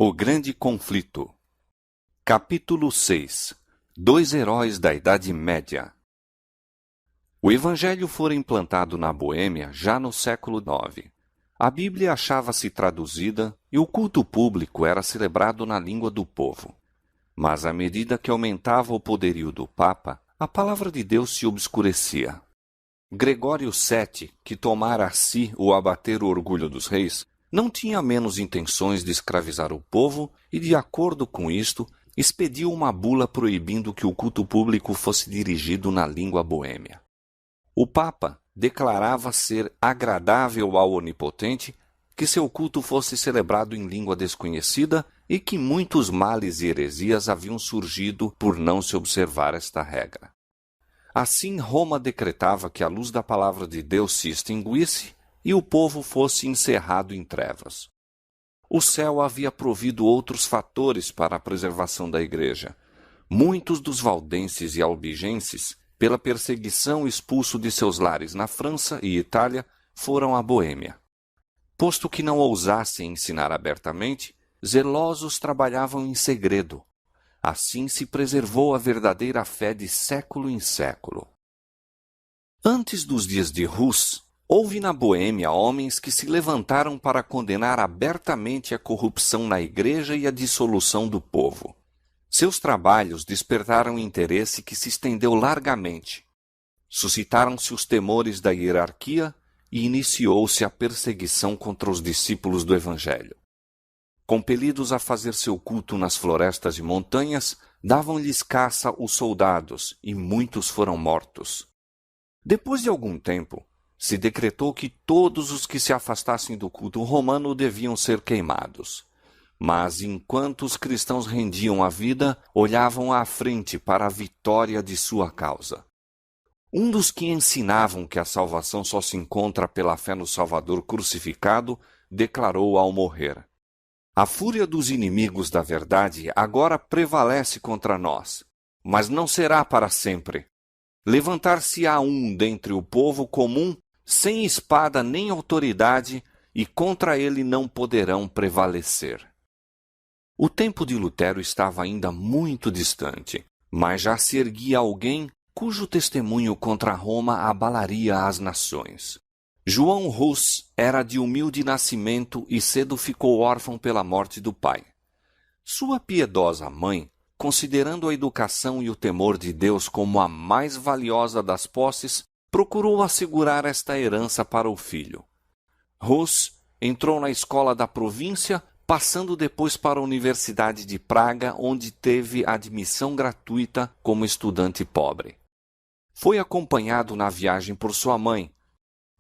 O Grande Conflito. Capítulo 6. Dois heróis da Idade Média. O Evangelho fora implantado na Boêmia já no século IX. A Bíblia achava-se traduzida e o culto público era celebrado na língua do povo. Mas à medida que aumentava o poderio do Papa, a palavra de Deus se obscurecia. Gregório VII, que tomara a si o abater o orgulho dos reis, não tinha menos intenções de escravizar o povo e, de acordo com isto, expediu uma bula proibindo que o culto público fosse dirigido na língua boêmia. O Papa declarava ser agradável ao Onipotente que seu culto fosse celebrado em língua desconhecida e que muitos males e heresias haviam surgido por não se observar esta regra. Assim, Roma decretava que a luz da palavra de Deus se extinguisse e o povo fosse encerrado em trevas. O céu havia provido outros fatores para a preservação da igreja. Muitos dos valdenses e albigenses, pela perseguição expulso de seus lares na França e Itália, foram à Boêmia. Posto que não ousassem ensinar abertamente, zelosos trabalhavam em segredo. Assim se preservou a verdadeira fé de século em século. Antes dos dias de Hus, houve na Boêmia homens que se levantaram para condenar abertamente a corrupção na igreja e a dissolução do povo. Seus trabalhos despertaram interesse que se estendeu largamente. Suscitaram-se os temores da hierarquia e iniciou-se a perseguição contra os discípulos do Evangelho. Compelidos a fazer seu culto nas florestas e montanhas, davam-lhes caça os soldados e muitos foram mortos. Depois de algum tempo, se decretou que todos os que se afastassem do culto romano deviam ser queimados. Mas, enquanto os cristãos rendiam a vida, olhavam à frente para a vitória de sua causa. Um dos que ensinavam que a salvação só se encontra pela fé no Salvador crucificado, declarou ao morrer: "A fúria dos inimigos da verdade agora prevalece contra nós, mas não será para sempre. Levantar-se-á um dentre o povo comum, sem espada nem autoridade, e contra ele não poderão prevalecer." O tempo de Lutero estava ainda muito distante, mas já se erguia alguém cujo testemunho contra Roma abalaria as nações. João Hus era de humilde nascimento e cedo ficou órfão pela morte do pai. Sua piedosa mãe, considerando a educação e o temor de Deus como a mais valiosa das posses, procurou assegurar esta herança para o filho. Hus entrou na escola da província, passando depois para a Universidade de Praga, onde teve admissão gratuita como estudante pobre. Foi acompanhado na viagem por sua mãe.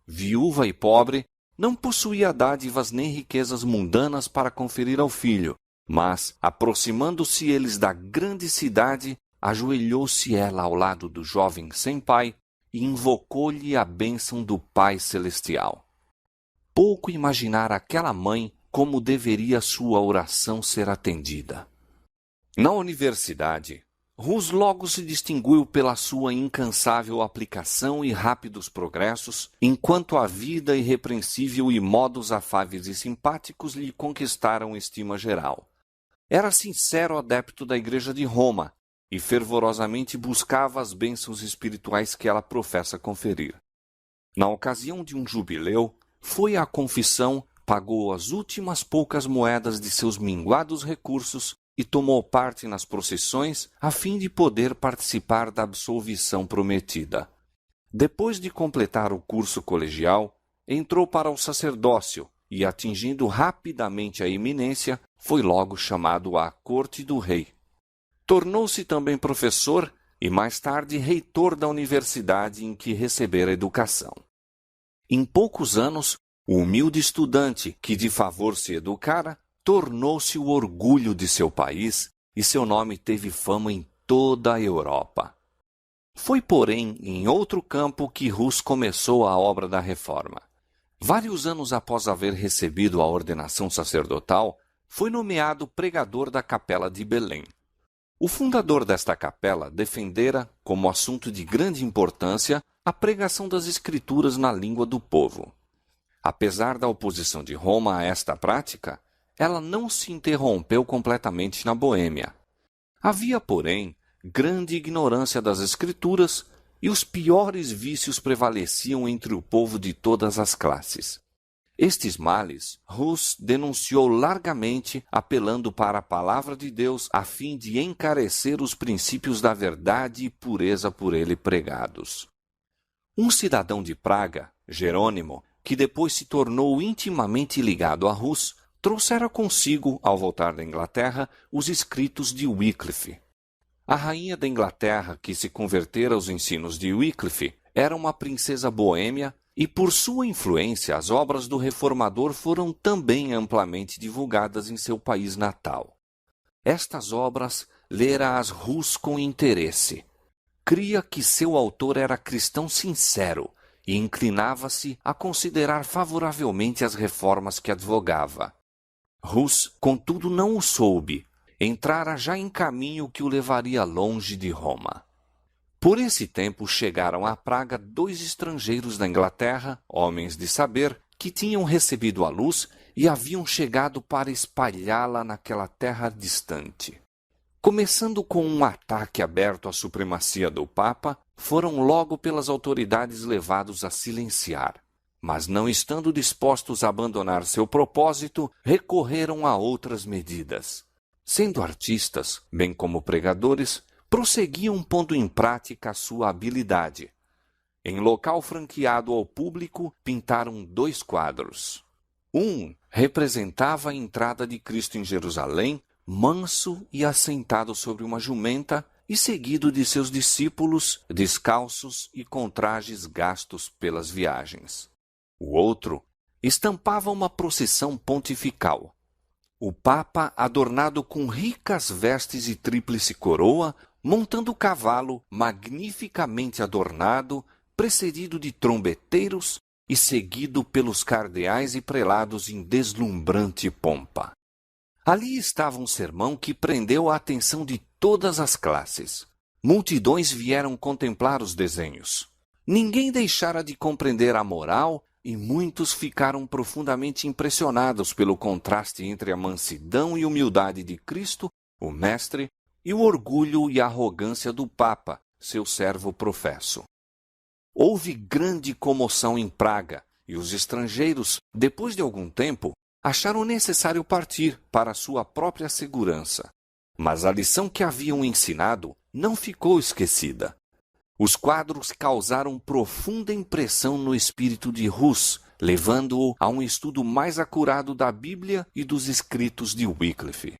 Viúva e pobre, não possuía dádivas nem riquezas mundanas para conferir ao filho, mas, aproximando-se eles da grande cidade, ajoelhou-se ela ao lado do jovem sem pai e invocou-lhe a bênção do Pai Celestial. Pouco imaginara aquela mãe como deveria sua oração ser atendida. Na universidade, Hus logo se distinguiu pela sua incansável aplicação e rápidos progressos, enquanto a vida irrepreensível e modos afáveis e simpáticos lhe conquistaram estima geral. Era sincero adepto da Igreja de Roma e fervorosamente buscava as bênçãos espirituais que ela professa conferir. Na ocasião de um jubileu, foi à confissão, pagou as últimas poucas moedas de seus minguados recursos e tomou parte nas procissões a fim de poder participar da absolvição prometida. Depois de completar o curso colegial, entrou para o sacerdócio e, atingindo rapidamente a eminência, foi logo chamado à corte do rei. Tornou-se também professor e, mais tarde, reitor da universidade em que recebera educação. Em poucos anos, o humilde estudante que de favor se educara tornou-se o orgulho de seu país e seu nome teve fama em toda a Europa. Foi, porém, em outro campo que Hus começou a obra da reforma. Vários anos após haver recebido a ordenação sacerdotal, foi nomeado pregador da Capela de Belém. O fundador desta capela defendera, como assunto de grande importância, a pregação das Escrituras na língua do povo. Apesar da oposição de Roma a esta prática, ela não se interrompeu completamente na Boêmia. Havia, porém, grande ignorância das Escrituras e os piores vícios prevaleciam entre o povo de todas as classes. Estes males, Hus denunciou largamente, apelando para a palavra de Deus a fim de encarecer os princípios da verdade e pureza por ele pregados. Um cidadão de Praga, Jerônimo, que depois se tornou intimamente ligado a Hus, trouxera consigo, ao voltar da Inglaterra, os escritos de Wycliffe. A rainha da Inglaterra, que se convertera aos ensinos de Wycliffe, era uma princesa boêmia e, por sua influência, as obras do reformador foram também amplamente divulgadas em seu país natal. Estas obras lera-as Hus com interesse. Cria que seu autor era cristão sincero e inclinava-se a considerar favoravelmente as reformas que advogava. Hus, contudo, não o soube. Entrara já em caminho que o levaria longe de Roma. Por esse tempo chegaram a Praga 2 estrangeiros da Inglaterra, homens de saber, que tinham recebido a luz e haviam chegado para espalhá-la naquela terra distante. Começando com um ataque aberto à supremacia do Papa, foram logo pelas autoridades levados a silenciar. Mas não estando dispostos a abandonar seu propósito, recorreram a outras medidas. Sendo artistas, bem como pregadores, prosseguiam pondo em prática a sua habilidade. Em local franqueado ao público, pintaram 2 quadros. Um representava a entrada de Cristo em Jerusalém, manso e assentado sobre uma jumenta, e seguido de seus discípulos, descalços e com trajes gastos pelas viagens. O outro estampava uma procissão pontifical. O Papa, adornado com ricas vestes e tríplice coroa, montando o cavalo magnificamente adornado, precedido de trombeteiros e seguido pelos cardeais e prelados em deslumbrante pompa. Ali estava um sermão que prendeu a atenção de todas as classes. Multidões vieram contemplar os desenhos. Ninguém deixara de compreender a moral e muitos ficaram profundamente impressionados pelo contraste entre a mansidão e humildade de Cristo, o Mestre, e o orgulho e a arrogância do Papa, seu servo professo. Houve grande comoção em Praga, e os estrangeiros, depois de algum tempo, acharam necessário partir para sua própria segurança. Mas a lição que haviam ensinado não ficou esquecida. Os quadros causaram profunda impressão no espírito de Hus, levando-o a um estudo mais acurado da Bíblia e dos escritos de Wycliffe.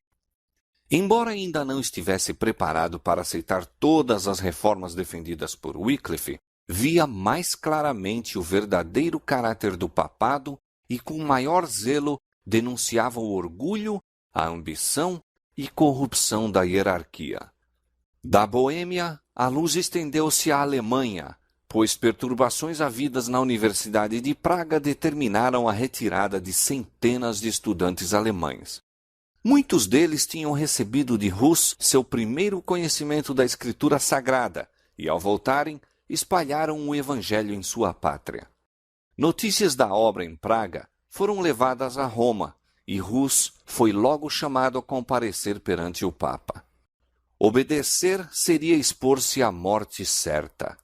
Embora ainda não estivesse preparado para aceitar todas as reformas defendidas por Wycliffe, via mais claramente o verdadeiro caráter do papado e com maior zelo denunciava o orgulho, a ambição e corrupção da hierarquia. Da Boêmia, a luz estendeu-se à Alemanha, pois perturbações havidas na Universidade de Praga determinaram a retirada de centenas de estudantes alemães. Muitos deles tinham recebido de Hus seu primeiro conhecimento da Escritura Sagrada e, ao voltarem, espalharam o Evangelho em sua pátria. Notícias da obra em Praga foram levadas a Roma e Hus foi logo chamado a comparecer perante o Papa. Obedecer seria expor-se à morte certa.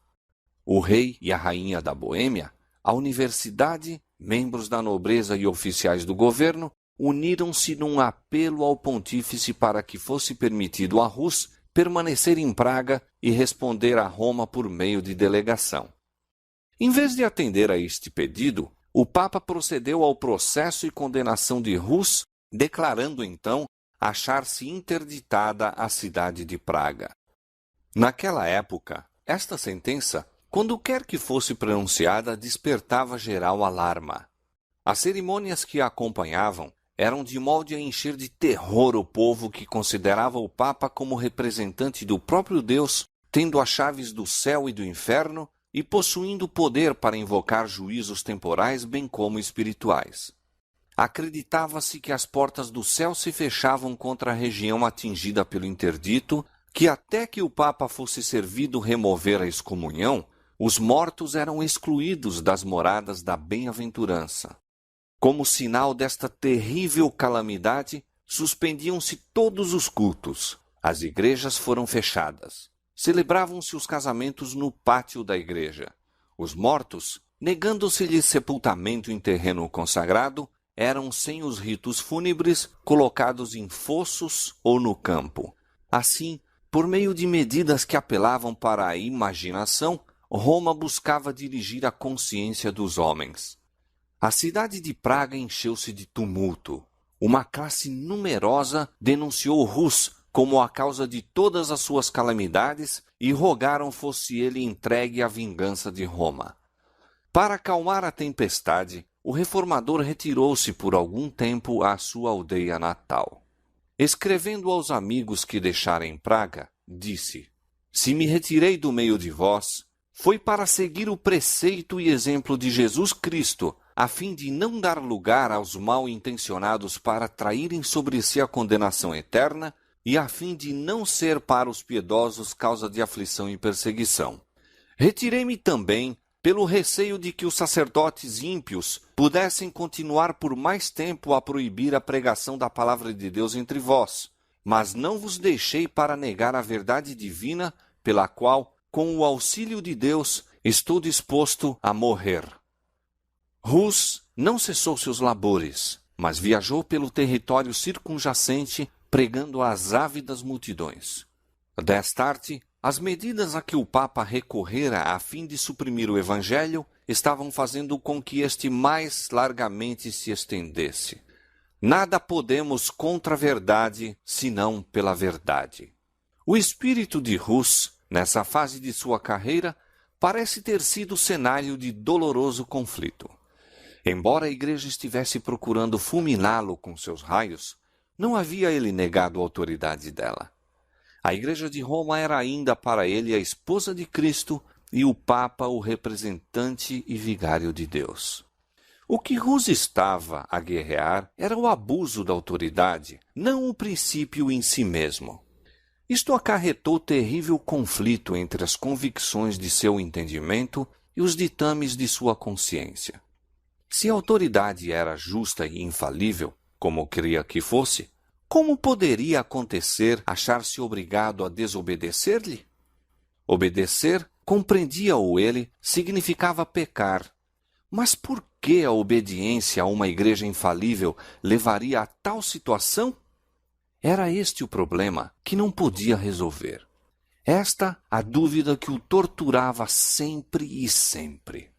O rei e a rainha da Boêmia, a universidade, membros da nobreza e oficiais do governo, uniram-se num apelo ao pontífice para que fosse permitido a Hus permanecer em Praga e responder a Roma por meio de delegação. Em vez de atender a este pedido, o Papa procedeu ao processo e condenação de Hus, declarando então achar-se interditada a cidade de Praga. Naquela época, esta sentença, quando quer que fosse pronunciada, despertava geral alarma. As cerimônias que a acompanhavam eram de modo a encher de terror o povo que considerava o Papa como representante do próprio Deus, tendo as chaves do céu e do inferno e possuindo poder para invocar juízos temporais bem como espirituais. Acreditava-se que as portas do céu se fechavam contra a região atingida pelo interdito, que até que o Papa fosse servido remover a excomunhão, os mortos eram excluídos das moradas da bem-aventurança. Como sinal desta terrível calamidade, suspendiam-se todos os cultos. As igrejas foram fechadas. Celebravam-se os casamentos no pátio da igreja. Os mortos, negando-se-lhes sepultamento em terreno consagrado, eram, sem os ritos fúnebres, colocados em fossos ou no campo. Assim, por meio de medidas que apelavam para a imaginação, Roma buscava dirigir a consciência dos homens. A cidade de Praga encheu-se de tumulto. Uma classe numerosa denunciou Rus como a causa de todas as suas calamidades e rogaram fosse ele entregue à vingança de Roma. Para acalmar a tempestade, o reformador retirou-se por algum tempo à sua aldeia natal. Escrevendo aos amigos que deixara em Praga, disse: Se me retirei do meio de vós, foi para seguir o preceito e exemplo de Jesus Cristo, a fim de não dar lugar aos mal-intencionados para traírem sobre si a condenação eterna, e a fim de não ser para os piedosos causa de aflição e perseguição. Retirei-me também pelo receio de que os sacerdotes ímpios pudessem continuar por mais tempo a proibir a pregação da palavra de Deus entre vós, mas não vos deixei para negar a verdade divina, pela qual, com o auxílio de Deus, estou disposto a morrer. Rus não cessou seus labores, mas viajou pelo território circunjacente, pregando às ávidas multidões. Destarte, as medidas a que o Papa recorrera a fim de suprimir o Evangelho estavam fazendo com que este mais largamente se estendesse. Nada podemos contra a verdade, senão pela verdade. O espírito de Rus, nessa fase de sua carreira, parece ter sido cenário de doloroso conflito. Embora a igreja estivesse procurando fulminá-lo com seus raios, não havia ele negado a autoridade dela. A igreja de Roma era ainda para ele a esposa de Cristo e o Papa o representante e vigário de Deus. O que Rus estava a guerrear era o abuso da autoridade, não o princípio em si mesmo. Isto acarretou terrível conflito entre as convicções de seu entendimento e os ditames de sua consciência. Se a autoridade era justa e infalível, como queria que fosse, como poderia acontecer achar-se obrigado a desobedecer-lhe? Obedecer, compreendia-o ele, significava pecar. Mas por que a obediência a uma igreja infalível levaria a tal situação? Era este o problema que não podia resolver. Esta a dúvida que o torturava sempre e sempre.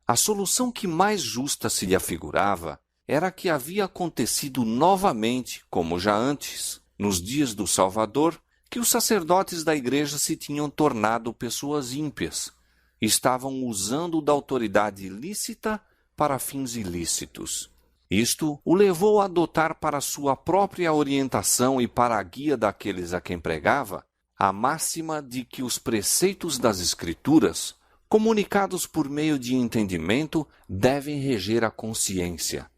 A solução que mais justa se lhe afigurava era que havia acontecido novamente, como já antes, nos dias do Salvador, que os sacerdotes da igreja se tinham tornado pessoas ímpias, estavam usando da autoridade ilícita para fins ilícitos. Isto o levou a adotar para sua própria orientação e para a guia daqueles a quem pregava a máxima de que os preceitos das Escrituras, comunicados por meio de entendimento, devem reger a consciência.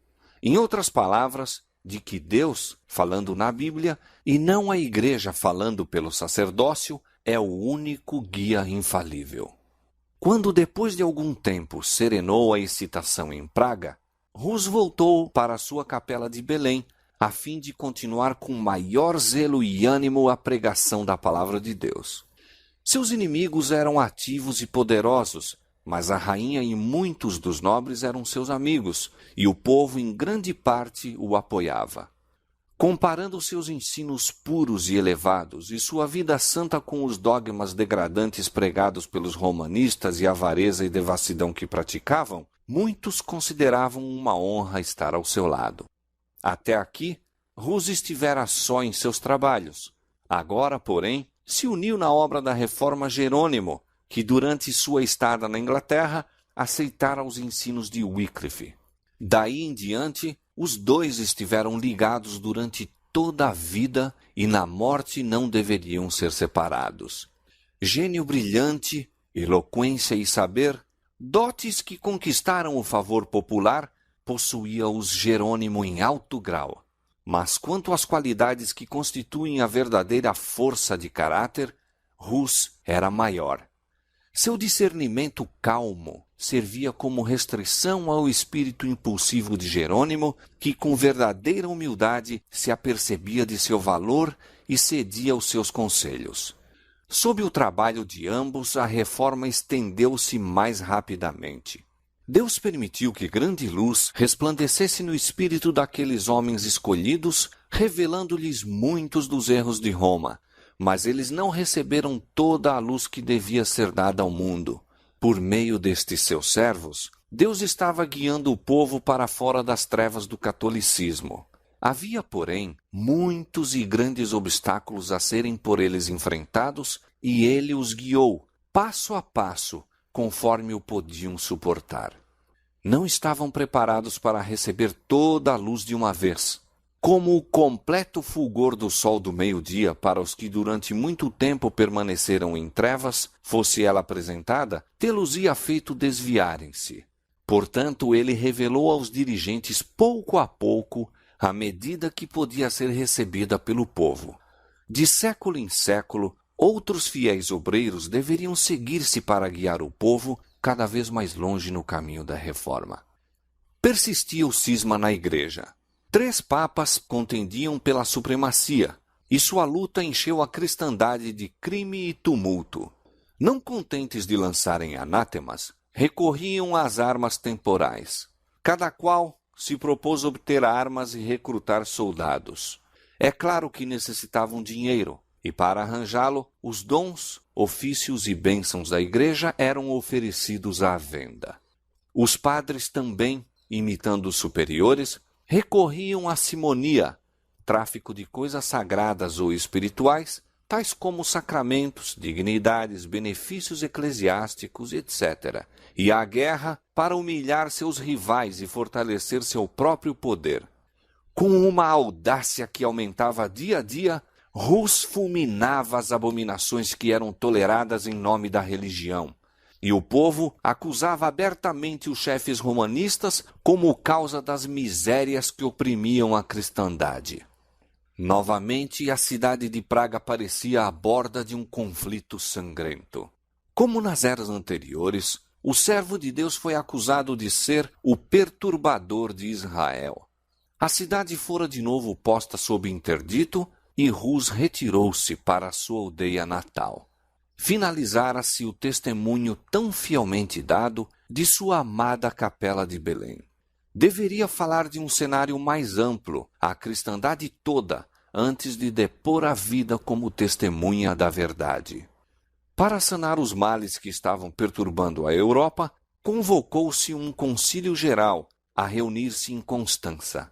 Em outras palavras, de que Deus, falando na Bíblia, e não a igreja falando pelo sacerdócio, é o único guia infalível. Quando depois de algum tempo serenou a excitação em Praga, Rus voltou para sua capela de Belém, a fim de continuar com maior zelo e ânimo a pregação da palavra de Deus. Seus inimigos eram ativos e poderosos, mas a rainha e muitos dos nobres eram seus amigos, e o povo em grande parte o apoiava. Comparando seus ensinos puros e elevados e sua vida santa com os dogmas degradantes pregados pelos romanistas e a avareza e devassidão que praticavam, muitos consideravam uma honra estar ao seu lado. Até aqui, Rus estivera só em seus trabalhos. Agora, porém, se uniu na obra da Reforma Jerônimo, que durante sua estada na Inglaterra aceitara os ensinos de Wycliffe. Daí em diante, os dois estiveram ligados durante toda a vida e na morte não deveriam ser separados. Gênio brilhante, eloquência e saber, dotes que conquistaram o favor popular, possuía-os Jerônimo em alto grau. Mas quanto às qualidades que constituem a verdadeira força de caráter, Rus era maior. Seu discernimento calmo, servia como restrição ao espírito impulsivo de Jerônimo, que com verdadeira humildade se apercebia de seu valor e cedia aos seus conselhos. Sob o trabalho de ambos, a reforma estendeu-se mais rapidamente. Deus permitiu que grande luz resplandecesse no espírito daqueles homens escolhidos, revelando-lhes muitos dos erros de Roma, mas eles não receberam toda a luz que devia ser dada ao mundo. Por meio destes seus servos, Deus estava guiando o povo para fora das trevas do catolicismo. Havia, porém, muitos e grandes obstáculos a serem por eles enfrentados, e ele os guiou, passo a passo, conforme o podiam suportar. Não estavam preparados para receber toda a luz de uma vez. Como o completo fulgor do sol do meio-dia para os que durante muito tempo permaneceram em trevas, fosse ela apresentada, tê-los-ia feito desviarem-se. Portanto, ele revelou aos dirigentes pouco a pouco à medida que podia ser recebida pelo povo. De século em século, outros fiéis obreiros deveriam seguir-se para guiar o povo cada vez mais longe no caminho da reforma. Persistia o cisma na igreja. 3 papas contendiam pela supremacia, e sua luta encheu a cristandade de crime e tumulto. Não contentes de lançarem anátemas, recorriam às armas temporais. Cada qual se propôs obter armas e recrutar soldados. É claro que necessitavam dinheiro, e para arranjá-lo, os dons, ofícios e bênçãos da igreja eram oferecidos à venda. Os padres também, imitando os superiores, recorriam à simonia, tráfico de coisas sagradas ou espirituais, tais como sacramentos, dignidades, benefícios eclesiásticos, etc., e à guerra para humilhar seus rivais e fortalecer seu próprio poder. Com uma audácia que aumentava dia a dia, Rus fulminava as abominações que eram toleradas em nome da religião, e o povo acusava abertamente os chefes romanistas como causa das misérias que oprimiam a cristandade. Novamente, a cidade de Praga parecia à borda de um conflito sangrento. Como nas eras anteriores, o servo de Deus foi acusado de ser o perturbador de Israel. A cidade fora de novo posta sob interdito e Rus retirou-se para a sua aldeia natal. Finalizara-se o testemunho tão fielmente dado de sua amada capela de Belém. Deveria falar de um cenário mais amplo, a cristandade toda, antes de depor a vida como testemunha da verdade. Para sanar os males que estavam perturbando a Europa, convocou-se um concílio geral a reunir-se em Constança.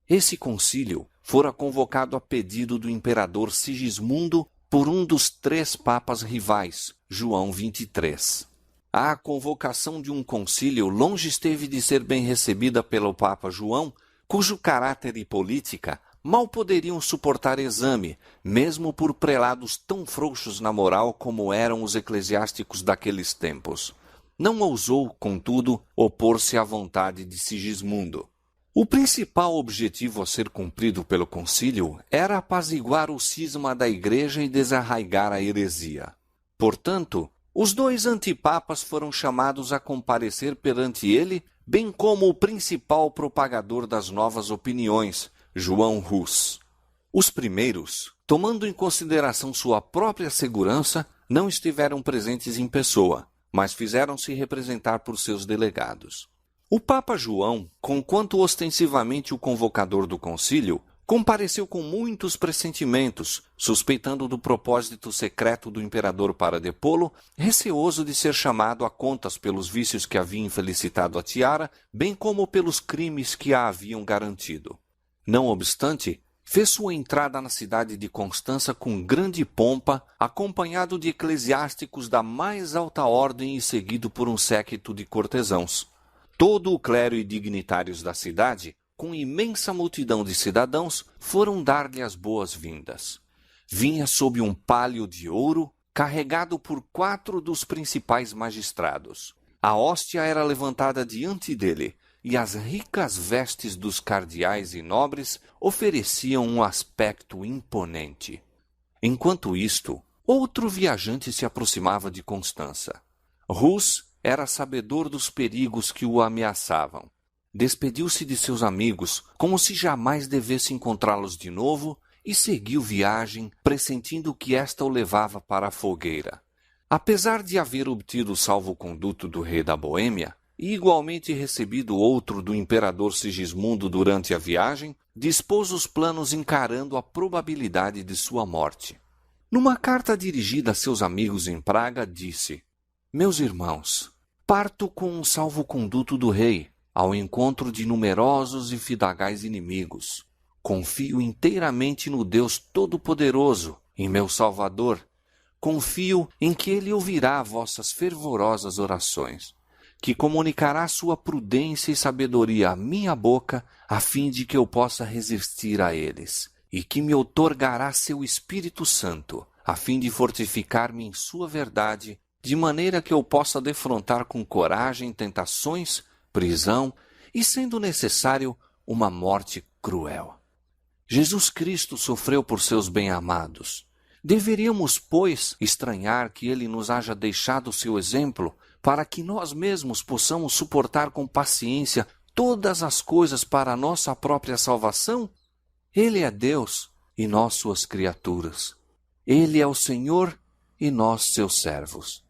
Esse concílio fora convocado a pedido do imperador Sigismundo por um dos 3 papas rivais, João XXIII. A convocação de um concílio longe esteve de ser bem recebida pelo Papa João, cujo caráter e política mal poderiam suportar exame, mesmo por prelados tão frouxos na moral como eram os eclesiásticos daqueles tempos. Não ousou, contudo, opor-se à vontade de Sigismundo. O principal objetivo a ser cumprido pelo concílio era apaziguar o cisma da igreja e desarraigar a heresia. Portanto, os 2 antipapas foram chamados a comparecer perante ele, bem como o principal propagador das novas opiniões, João Rus. Os primeiros, tomando em consideração sua própria segurança, não estiveram presentes em pessoa, mas fizeram-se representar por seus delegados. O Papa João, conquanto ostensivamente o convocador do concílio, compareceu com muitos pressentimentos, suspeitando do propósito secreto do imperador para depô-lo, receoso de ser chamado a contas pelos vícios que havia infelicitado a tiara, bem como pelos crimes que a haviam garantido. Não obstante, fez sua entrada na cidade de Constança com grande pompa, acompanhado de eclesiásticos da mais alta ordem e seguido por um séquito de cortesãos. Todo o clero e dignitários da cidade, com imensa multidão de cidadãos, foram dar-lhe as boas-vindas. Vinha sob um pálio de ouro, carregado por 4 dos principais magistrados. A hóstia era levantada diante dele, e as ricas vestes dos cardeais e nobres ofereciam um aspecto imponente. Enquanto isto, outro viajante se aproximava de Constança. Rus, era sabedor dos perigos que o ameaçavam. Despediu-se de seus amigos, como se jamais devesse encontrá-los de novo, e seguiu viagem, pressentindo que esta o levava para a fogueira. Apesar de haver obtido o salvo-conduto do rei da Boêmia, e igualmente recebido outro do imperador Sigismundo durante a viagem, dispôs os planos encarando a probabilidade de sua morte. Numa carta dirigida a seus amigos em Praga, disse: Meus irmãos, parto com um salvo-conduto do rei, ao encontro de numerosos e fidagais inimigos. Confio inteiramente no Deus Todo-Poderoso, em meu Salvador. Confio em que Ele ouvirá vossas fervorosas orações, que comunicará sua prudência e sabedoria à minha boca, a fim de que eu possa resistir a eles, e que me outorgará seu Espírito Santo, a fim de fortificar-me em sua verdade, de maneira que eu possa defrontar com coragem tentações, prisão e, sendo necessário, uma morte cruel. Jesus Cristo sofreu por seus bem-amados. Deveríamos, pois, estranhar que Ele nos haja deixado seu exemplo, para que nós mesmos possamos suportar com paciência todas as coisas para a nossa própria salvação? Ele é Deus e nós suas criaturas. Ele é o Senhor e nós seus servos.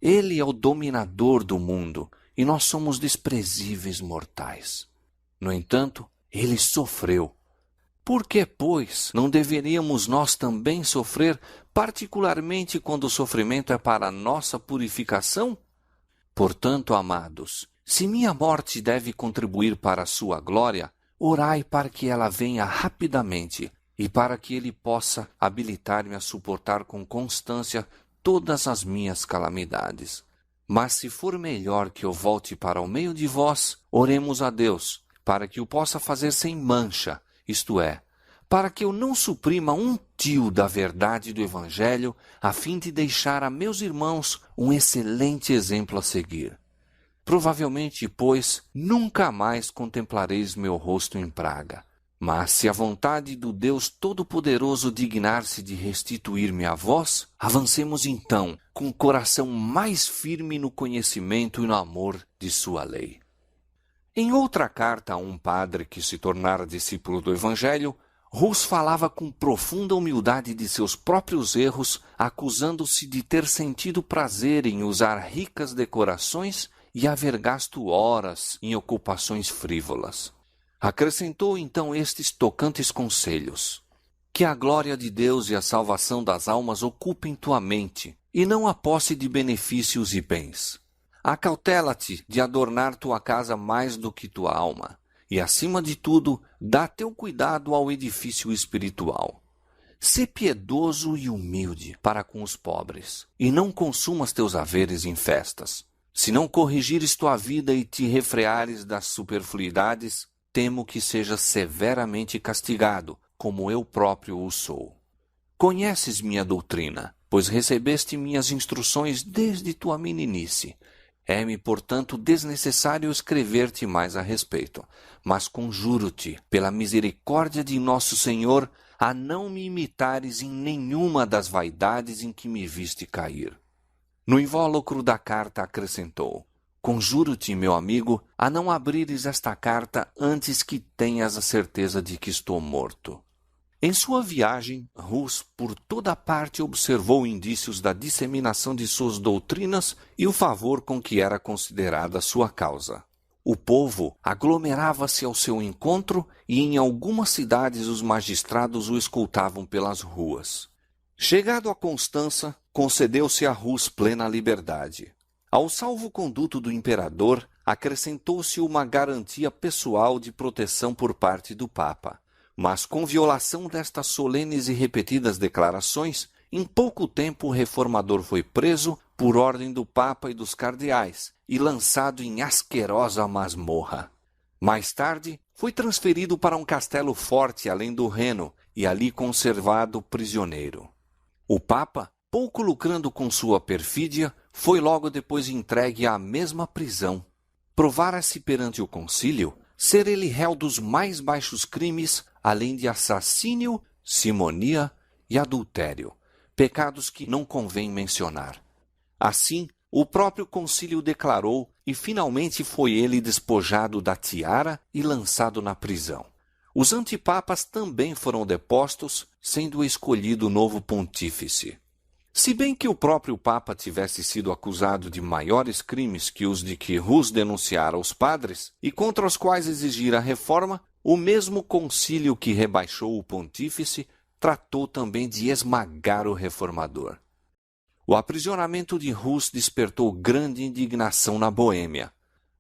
Ele é o dominador do mundo e nós somos desprezíveis mortais. No entanto, Ele sofreu. Por que, pois, não deveríamos nós também sofrer, particularmente quando o sofrimento é para a nossa purificação? Portanto, amados, se minha morte deve contribuir para a sua glória, orai para que ela venha rapidamente e para que Ele possa habilitar-me a suportar com constância todas as minhas calamidades. Mas se for melhor que eu volte para o meio de vós, oremos a Deus, para que o possa fazer sem mancha, isto é, para que eu não suprima um tio da verdade do Evangelho, a fim de deixar a meus irmãos um excelente exemplo a seguir. Provavelmente, pois, nunca mais contemplareis meu rosto em Praga. Mas se a vontade do Deus Todo-Poderoso dignar-se de restituir-me a vós, avancemos então, com o coração mais firme no conhecimento e no amor de sua lei. Em outra carta a um padre que se tornara discípulo do Evangelho, Hus falava com profunda humildade de seus próprios erros, acusando-se de ter sentido prazer em usar ricas decorações e haver gasto horas em ocupações frívolas. Acrescentou então estes tocantes conselhos: que a glória de Deus e a salvação das almas ocupem tua mente, e não a posse de benefícios e bens. Acautela-te de adornar tua casa mais do que tua alma, e, acima de tudo, dá teu cuidado ao edifício espiritual. Sê piedoso e humilde para com os pobres, e não consumas teus haveres em festas. Se não corrigires tua vida e te refreares das superfluidades, temo que sejas severamente castigado, como eu próprio o sou. Conheces minha doutrina, pois recebeste minhas instruções desde tua meninice. É-me, portanto, desnecessário escrever-te mais a respeito, mas conjuro-te, pela misericórdia de nosso Senhor, a não me imitares em nenhuma das vaidades em que me viste cair. No invólucro da carta acrescentou: conjuro-te, meu amigo, a não abrires esta carta antes que tenhas a certeza de que estou morto. Em sua viagem, Hus por toda parte observou indícios da disseminação de suas doutrinas e o favor com que era considerada sua causa. O povo aglomerava-se ao seu encontro e em algumas cidades os magistrados o escoltavam pelas ruas. Chegado a Constança, concedeu-se a Hus plena liberdade. Ao salvo-conduto do imperador, acrescentou-se uma garantia pessoal de proteção por parte do Papa. Mas com violação destas solenes e repetidas declarações, em pouco tempo o reformador foi preso por ordem do Papa e dos cardeais e lançado em asquerosa masmorra. Mais tarde, foi transferido para um castelo forte além do Reno e ali conservado prisioneiro. O Papa, pouco lucrando com sua perfídia, foi logo depois entregue à mesma prisão. Provara-se perante o concílio ser ele réu dos mais baixos crimes, além de assassínio, simonia e adultério, pecados que não convém mencionar. Assim, o próprio concílio declarou e finalmente foi ele despojado da tiara e lançado na prisão. Os antipapas também foram depostos, sendo escolhido o novo pontífice. Se bem que o próprio Papa tivesse sido acusado de maiores crimes que os de que Hus denunciara aos padres e contra os quais exigira reforma, o mesmo concílio que rebaixou o pontífice tratou também de esmagar o reformador. O aprisionamento de Hus despertou grande indignação na Boêmia.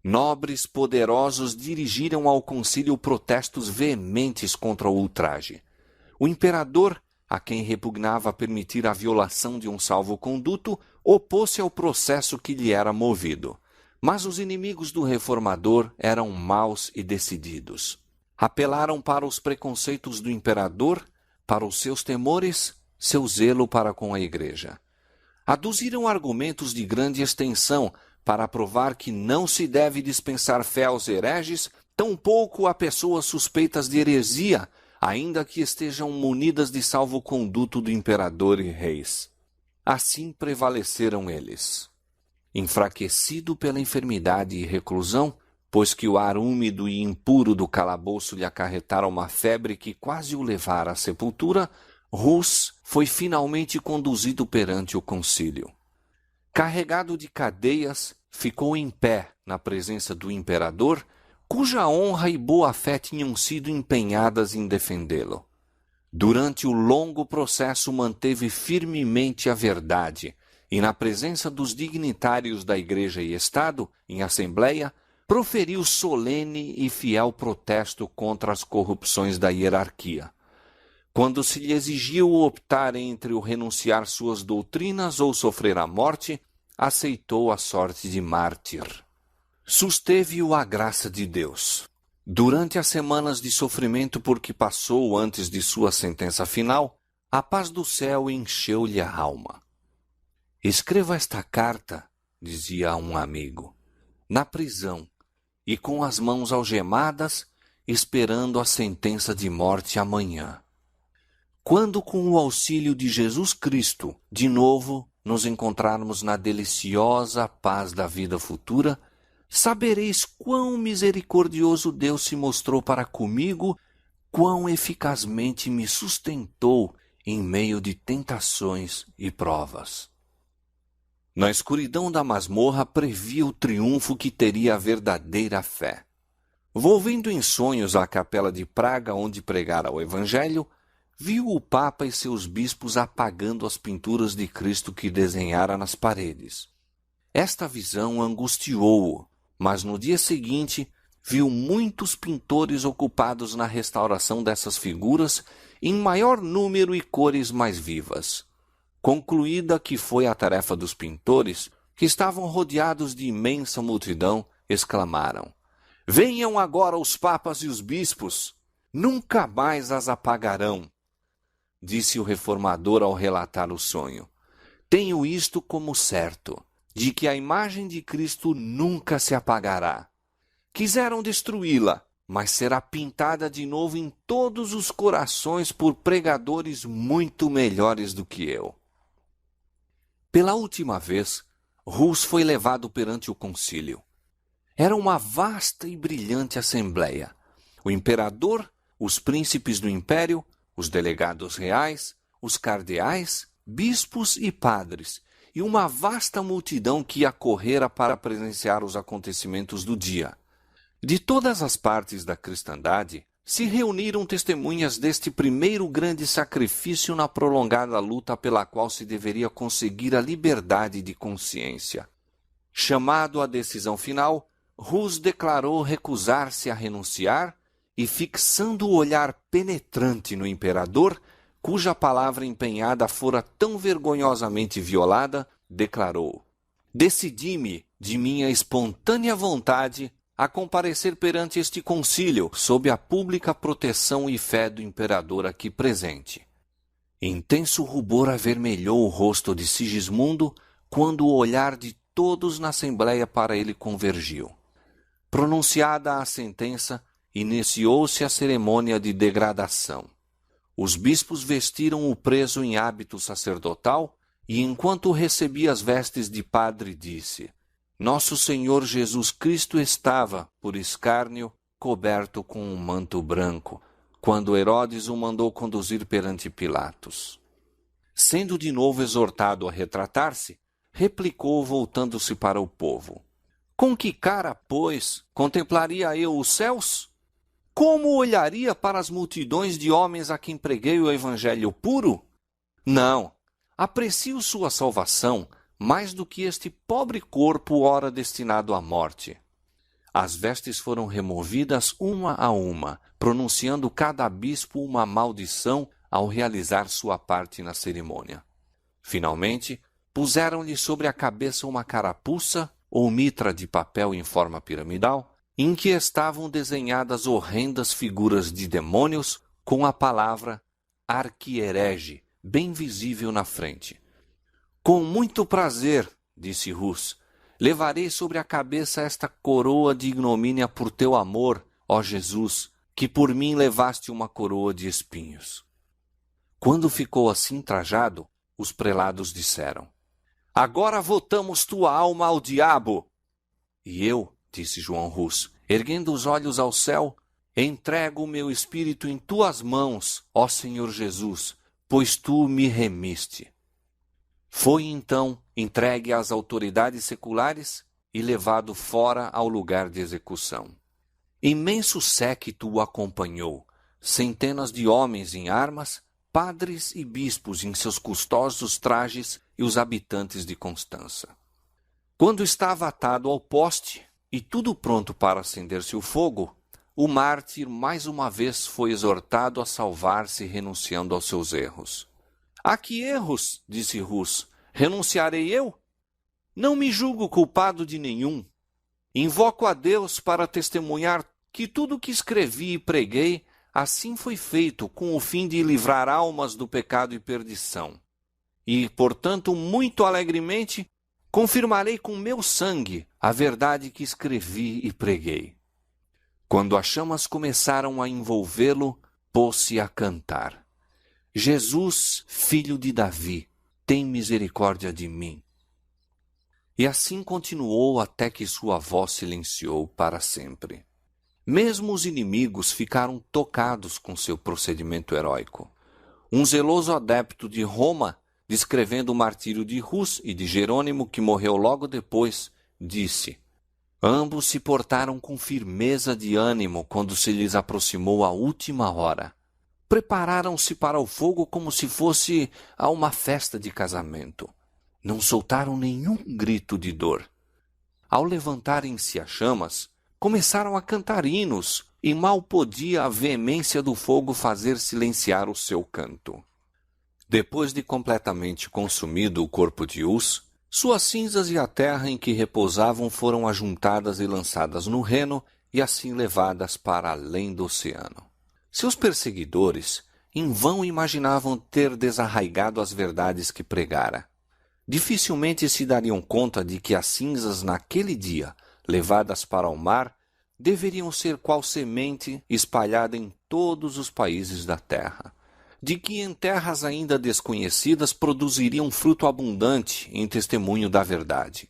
Nobres poderosos dirigiram ao concílio protestos veementes contra o ultraje. O imperador, a quem repugnava permitir a violação de um salvo-conduto, opôs-se ao processo que lhe era movido. Mas os inimigos do reformador eram maus e decididos. Apelaram para os preconceitos do imperador, para os seus temores, seu zelo para com a Igreja. Aduziram argumentos de grande extensão para provar que não se deve dispensar fé aos hereges, tampouco a pessoas suspeitas de heresia, ainda que estejam munidas de salvo-conduto do imperador e reis. Assim prevaleceram eles. Enfraquecido pela enfermidade e reclusão, pois que o ar úmido e impuro do calabouço lhe acarretara uma febre que quase o levara à sepultura, Hus foi finalmente conduzido perante o concílio. Carregado de cadeias, ficou em pé na presença do imperador, cuja honra e boa-fé tinham sido empenhadas em defendê-lo. Durante o longo processo manteve firmemente a verdade e, na presença dos dignitários da Igreja e Estado, em assembleia, proferiu solene e fiel protesto contra as corrupções da hierarquia. Quando se lhe exigiu optar entre o renunciar suas doutrinas ou sofrer a morte, aceitou a sorte de mártir. Susteve-o a graça de Deus. Durante as semanas de sofrimento por que passou antes de sua sentença final, a paz do céu encheu-lhe a alma. Escreva esta carta, dizia a um amigo, na prisão e com as mãos algemadas, esperando a sentença de morte amanhã. Quando, com o auxílio de Jesus Cristo, de novo nos encontrarmos na deliciosa paz da vida futura, sabereis quão misericordioso Deus se mostrou para comigo, quão eficazmente me sustentou em meio de tentações e provas. Na escuridão da masmorra previa o triunfo que teria a verdadeira fé. Volvendo em sonhos à capela de Praga onde pregara o Evangelho, viu o Papa e seus bispos apagando as pinturas de Cristo que desenhara nas paredes. Esta visão angustiou-o, mas no dia seguinte viu muitos pintores ocupados na restauração dessas figuras em maior número e cores mais vivas. Concluída que foi a tarefa dos pintores, que estavam rodeados de imensa multidão, exclamaram: "Venham agora os papas e os bispos! Nunca mais as apagarão!" Disse o reformador ao relatar o sonho: "Tenho isto como certo, de que a imagem de Cristo nunca se apagará. Quiseram destruí-la, mas será pintada de novo em todos os corações por pregadores muito melhores do que eu." Pela última vez, Hus foi levado perante o concílio. Era uma vasta e brilhante assembleia. O imperador, os príncipes do império, os delegados reais, os cardeais, bispos e padres, e uma vasta multidão que acorrera para presenciar os acontecimentos do dia. De todas as partes da cristandade, se reuniram testemunhas deste primeiro grande sacrifício na prolongada luta pela qual se deveria conseguir a liberdade de consciência. Chamado à decisão final, Hus declarou recusar-se a renunciar e, fixando o olhar penetrante no imperador, cuja palavra empenhada fora tão vergonhosamente violada, declarou: "Decidi-me, de minha espontânea vontade, a comparecer perante este concílio sob a pública proteção e fé do imperador aqui presente." Intenso rubor avermelhou o rosto de Sigismundo quando o olhar de todos na assembleia para ele convergiu. Pronunciada a sentença, iniciou-se a cerimônia de degradação. Os bispos vestiram o preso em hábito sacerdotal e enquanto recebia as vestes de padre, disse: Nosso Senhor Jesus Cristo estava, por escárnio, coberto com um manto branco, quando Herodes o mandou conduzir perante Pilatos. Sendo de novo exortado a retratar-se, replicou voltando-se para o povo: Com que cara, pois, contemplaria eu os céus? Como olharia para as multidões de homens a quem preguei o evangelho puro? Não, aprecio sua salvação mais do que este pobre corpo ora destinado à morte. As vestes foram removidas uma a uma, pronunciando cada bispo uma maldição ao realizar sua parte na cerimônia. Finalmente, puseram-lhe sobre a cabeça uma carapuça ou mitra de papel em forma piramidal, em que estavam desenhadas horrendas figuras de demônios com a palavra arquierege bem visível na frente. Com muito prazer, disse Rus, levarei sobre a cabeça esta coroa de ignomínia por teu amor, ó Jesus, que por mim levaste uma coroa de espinhos. Quando ficou assim trajado, os prelados disseram: Agora votamos tua alma ao diabo. E eu, disse João Rus, erguendo os olhos ao céu, entrego o meu espírito em tuas mãos, ó Senhor Jesus, pois tu me remiste. Foi então entregue às autoridades seculares e levado fora ao lugar de execução. Imenso séquito o acompanhou, centenas de homens em armas, padres e bispos em seus custosos trajes e os habitantes de Constança. Quando estava atado ao poste e tudo pronto para acender-se o fogo, o mártir mais uma vez foi exortado a salvar-se renunciando aos seus erros. A que erros? Disse Rus. Renunciarei eu? Não me julgo culpado de nenhum. Invoco a Deus para testemunhar que tudo o que escrevi e preguei assim foi feito com o fim de livrar almas do pecado e perdição. E, portanto, muito alegremente, confirmarei com meu sangue a verdade que escrevi e preguei. Quando as chamas começaram a envolvê-lo, pôs-se a cantar: Jesus, filho de Davi, tem misericórdia de mim. E assim continuou até que sua voz silenciou para sempre. Mesmo os inimigos ficaram tocados com seu procedimento heróico. Um zeloso adepto de Roma, descrevendo o martírio de Rus e de Jerônimo, que morreu logo depois, disse: Ambos se portaram com firmeza de ânimo quando se lhes aproximou a última hora. Prepararam-se para o fogo como se fosse a uma festa de casamento. Não soltaram nenhum grito de dor. Ao levantarem-se as chamas, começaram a cantar hinos, e mal podia a veemência do fogo fazer silenciar o seu canto. Depois de completamente consumido o corpo de Hus, suas cinzas e a terra em que repousavam foram ajuntadas e lançadas no Reno e assim levadas para além do oceano. Seus perseguidores em vão imaginavam ter desarraigado as verdades que pregara. Dificilmente se dariam conta de que as cinzas naquele dia, levadas para o mar, deveriam ser qual semente espalhada em todos os países da terra, de que em terras ainda desconhecidas produziriam fruto abundante em testemunho da verdade.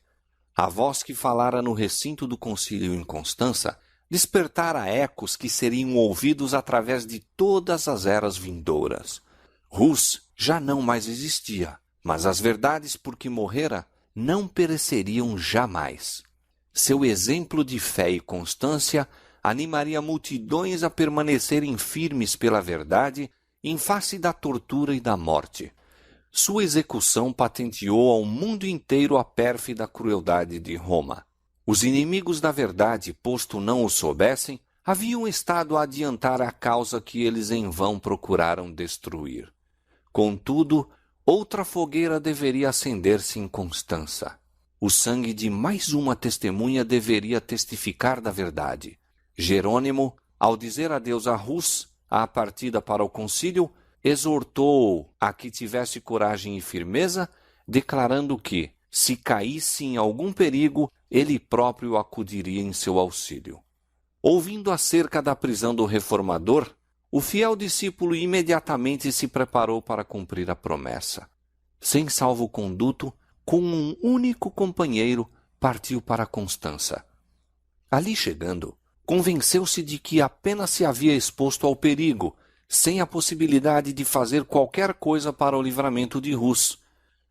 A voz que falara no recinto do concílio em Constança despertara ecos que seriam ouvidos através de todas as eras vindouras. Rus já não mais existia, mas as verdades por que morrera não pereceriam jamais. Seu exemplo de fé e constância animaria multidões a permanecerem firmes pela verdade em face da tortura e da morte. Sua execução patenteou ao mundo inteiro a pérfida crueldade de Roma. Os inimigos da verdade, posto não o soubessem, haviam estado a adiantar a causa que eles em vão procuraram destruir. Contudo, outra fogueira deveria acender-se em Constança. O sangue de mais uma testemunha deveria testificar da verdade. Jerônimo, ao dizer adeus a Rus, à partida para o concílio, exortou-o a que tivesse coragem e firmeza, declarando que, se caísse em algum perigo, ele próprio acudiria em seu auxílio. Ouvindo acerca da prisão do reformador, o fiel discípulo imediatamente se preparou para cumprir a promessa. sem salvo-conduto, com um único companheiro, partiu para Constança. Ali chegando, convenceu-se de que apenas se havia exposto ao perigo, sem a possibilidade de fazer qualquer coisa para o livramento de Rus.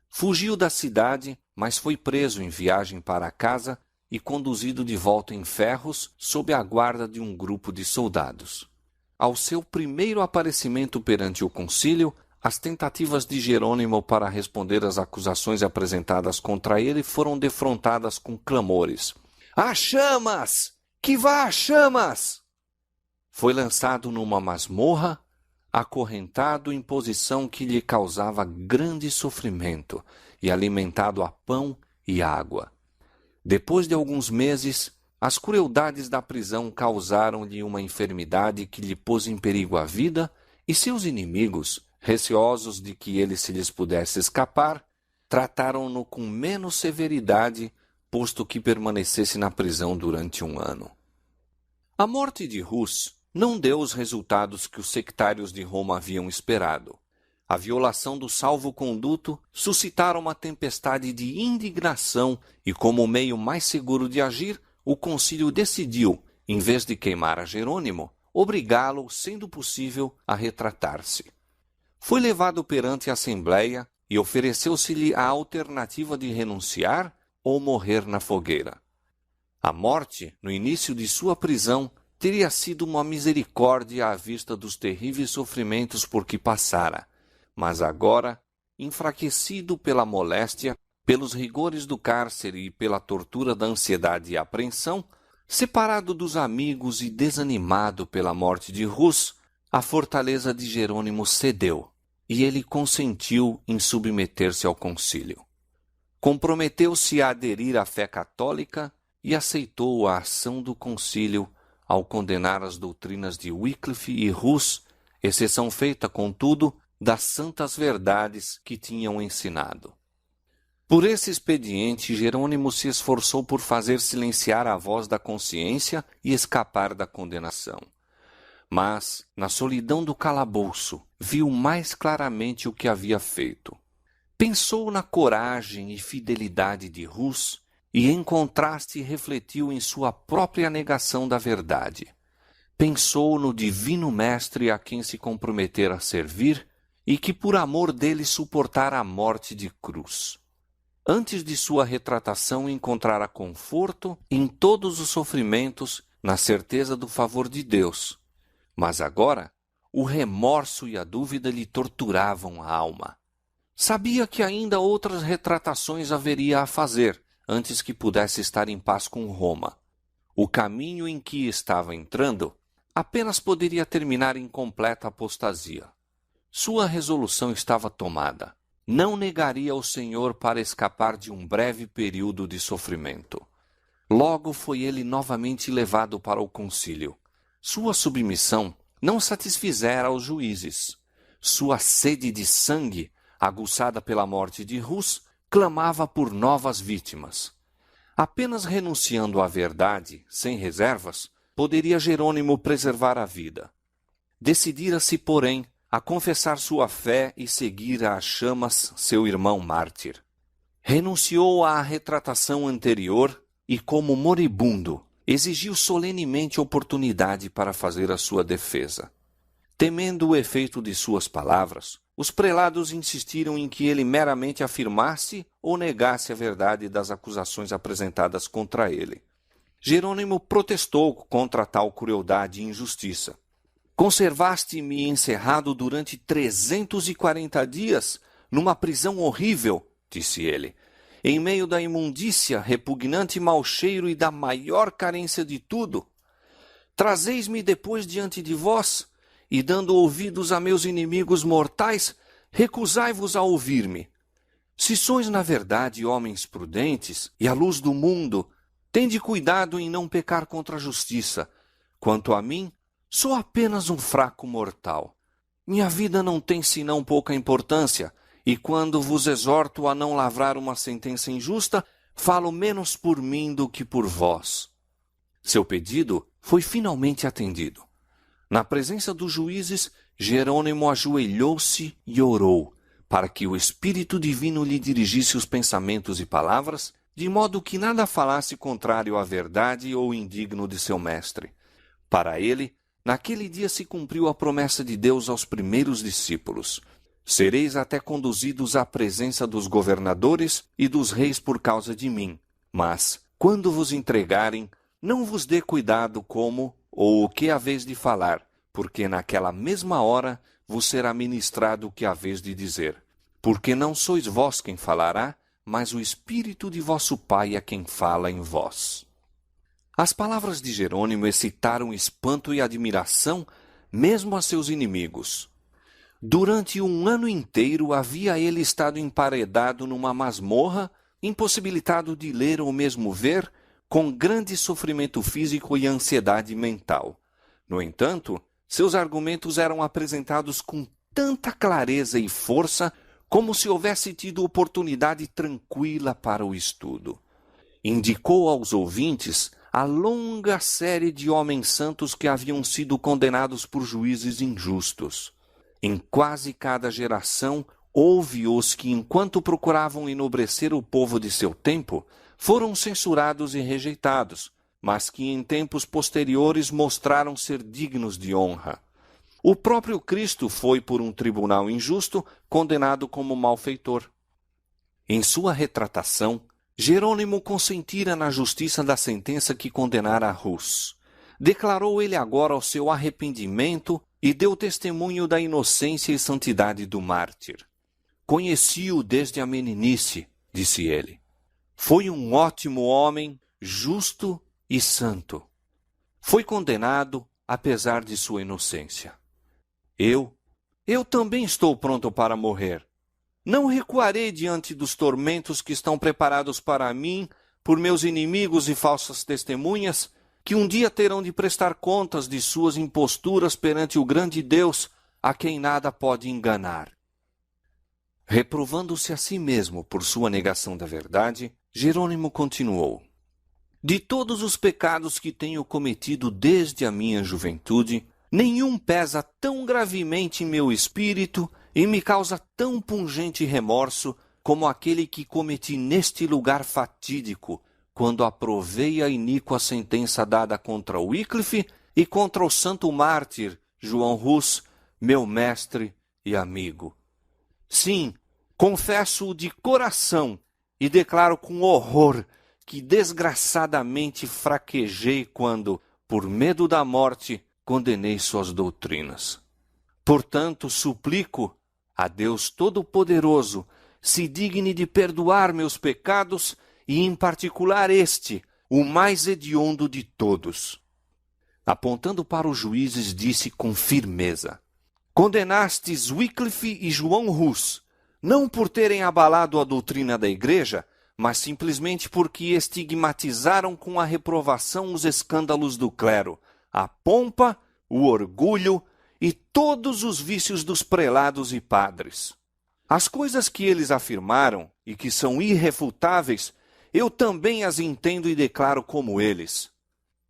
Fugiu da cidade, mas foi preso em viagem para casa e conduzido de volta em ferros sob a guarda de um grupo de soldados. Ao seu primeiro aparecimento perante o concílio, as tentativas de Jerônimo para responder às acusações apresentadas contra ele foram defrontadas com clamores. "Há chamas! Que vá às chamas!" Foi lançado numa masmorra, acorrentado em posição que lhe causava grande sofrimento e alimentado a pão e água. Depois de alguns meses, as crueldades da prisão causaram-lhe uma enfermidade que lhe pôs em perigo a vida, e seus inimigos, receosos de que ele se lhes pudesse escapar, trataram-no com menos severidade, posto que permanecesse na prisão durante 1 ano. A morte de Rus não deu os resultados que os sectários de Roma haviam esperado. A violação do salvo-conduto suscitara uma tempestade de indignação e, como meio mais seguro de agir, o concílio decidiu, em vez de queimar a Jerônimo, obrigá-lo, sendo possível, a retratar-se. Foi levado perante a Assembleia e ofereceu-se-lhe a alternativa de renunciar ou morrer na fogueira. A morte, no início de sua prisão, teria sido uma misericórdia à vista dos terríveis sofrimentos por que passara, mas agora, enfraquecido pela moléstia, pelos rigores do cárcere e pela tortura da ansiedade e apreensão, separado dos amigos e desanimado pela morte de Rus, a fortaleza de Jerônimo cedeu, e ele consentiu em submeter-se ao concílio. Comprometeu-se a aderir à fé católica e aceitou a ação do concílio ao condenar as doutrinas de Wycliffe e Rus, exceção feita, contudo, das santas verdades que tinham ensinado. Por esse expediente, Jerônimo se esforçou por fazer silenciar a voz da consciência e escapar da condenação. Mas, na solidão do calabouço, viu mais claramente o que havia feito. Pensou na coragem e fidelidade de Rus e, em contraste, refletiu em sua própria negação da verdade. Pensou no divino mestre a quem se comprometera a servir e que, por amor dele, suportara a morte de cruz. Antes de sua retratação, encontrara conforto em todos os sofrimentos, na certeza do favor de Deus. Mas agora, o remorso e a dúvida lhe torturavam a alma. Sabia que ainda outras retratações haveria a fazer, antes que pudesse estar em paz com Roma. O caminho em que estava entrando apenas poderia terminar em completa apostasia. Sua resolução estava tomada. Não negaria o Senhor para escapar de um breve período de sofrimento. Logo foi ele novamente levado para o concílio. Sua submissão não satisfizera os juízes. Sua sede de sangue, aguçada pela morte de Rus, clamava por novas vítimas. Apenas renunciando à verdade, sem reservas, poderia Jerônimo preservar a vida. Decidira-se, porém, a confessar sua fé e seguir às chamas seu irmão mártir. Renunciou à retratação anterior e, como moribundo, exigiu solenemente oportunidade para fazer a sua defesa. Temendo o efeito de suas palavras, os prelados insistiram em que ele meramente afirmasse ou negasse a verdade das acusações apresentadas contra ele. Jerônimo protestou contra tal crueldade e injustiça. Conservaste-me encerrado durante 340 dias, numa prisão horrível, disse ele, em meio da imundícia, repugnante mau cheiro e da maior carência de tudo. Trazeis-me depois diante de vós, e dando ouvidos a meus inimigos mortais, recusai-vos a ouvir-me. Se sois, na verdade, homens prudentes e à luz do mundo, tende cuidado em não pecar contra a justiça. Quanto a mim, sou apenas um fraco mortal. Minha vida não tem senão pouca importância, e quando vos exorto a não lavrar uma sentença injusta, falo menos por mim do que por vós. Seu pedido foi finalmente atendido. Na presença dos juízes, Jerônimo ajoelhou-se e orou, para que o Espírito Divino lhe dirigisse os pensamentos e palavras, de modo que nada falasse contrário à verdade ou indigno de seu mestre. Para ele, naquele dia se cumpriu a promessa de Deus aos primeiros discípulos: sereis até conduzidos à presença dos governadores e dos reis por causa de mim. Mas, quando vos entregarem, não vos dê cuidado como ou o que haveis de falar, porque naquela mesma hora vos será ministrado o que haveis de dizer. Porque não sois vós quem falará, mas o Espírito de vosso Pai é quem fala em vós. As palavras de Jerônimo excitaram espanto e admiração mesmo a seus inimigos. Durante um ano inteiro havia ele estado emparedado numa masmorra, impossibilitado de ler ou mesmo ver, com grande sofrimento físico e ansiedade mental. No entanto, seus argumentos eram apresentados com tanta clareza e força como se houvesse tido oportunidade tranquila para o estudo. Indicou aos ouvintes a longa série de homens santos que haviam sido condenados por juízes injustos. Em quase cada geração, houve os que, enquanto procuravam enobrecer o povo de seu tempo, foram censurados e rejeitados, mas que em tempos posteriores mostraram ser dignos de honra. O próprio Cristo foi, por um tribunal injusto, condenado como malfeitor. Em sua retratação, Jerônimo consentira na justiça da sentença que condenara Hus. Declarou ele agora o seu arrependimento e deu testemunho da inocência e santidade do mártir. Conheci-o desde a meninice, disse ele. Foi um ótimo homem, justo e santo. Foi condenado, apesar de sua inocência. Eu também estou pronto para morrer. Não recuarei diante dos tormentos que estão preparados para mim por meus inimigos e falsas testemunhas, que um dia terão de prestar contas de suas imposturas perante o grande Deus, a quem nada pode enganar. Reprovando-se a si mesmo por sua negação da verdade, Jerônimo continuou: de todos os pecados que tenho cometido desde a minha juventude, nenhum pesa tão gravemente em meu espírito e me causa tão pungente remorso como aquele que cometi neste lugar fatídico, quando aprovei a iníqua sentença dada contra Wycliffe e contra o santo mártir João Hus, meu mestre e amigo. Sim, confesso-o de coração e declaro com horror que desgraçadamente fraquejei quando, por medo da morte, condenei suas doutrinas. Portanto, suplico a Deus Todo-Poderoso se digne de perdoar meus pecados e, em particular, este, o mais hediondo de todos. Apontando para os juízes, disse com firmeza: condenastes Wycliffe e João Hus, não por terem abalado a doutrina da Igreja, mas simplesmente porque estigmatizaram com a reprovação os escândalos do clero, a pompa, o orgulho e todos os vícios dos prelados e padres. As coisas que eles afirmaram e que são irrefutáveis, eu também as entendo e declaro como eles.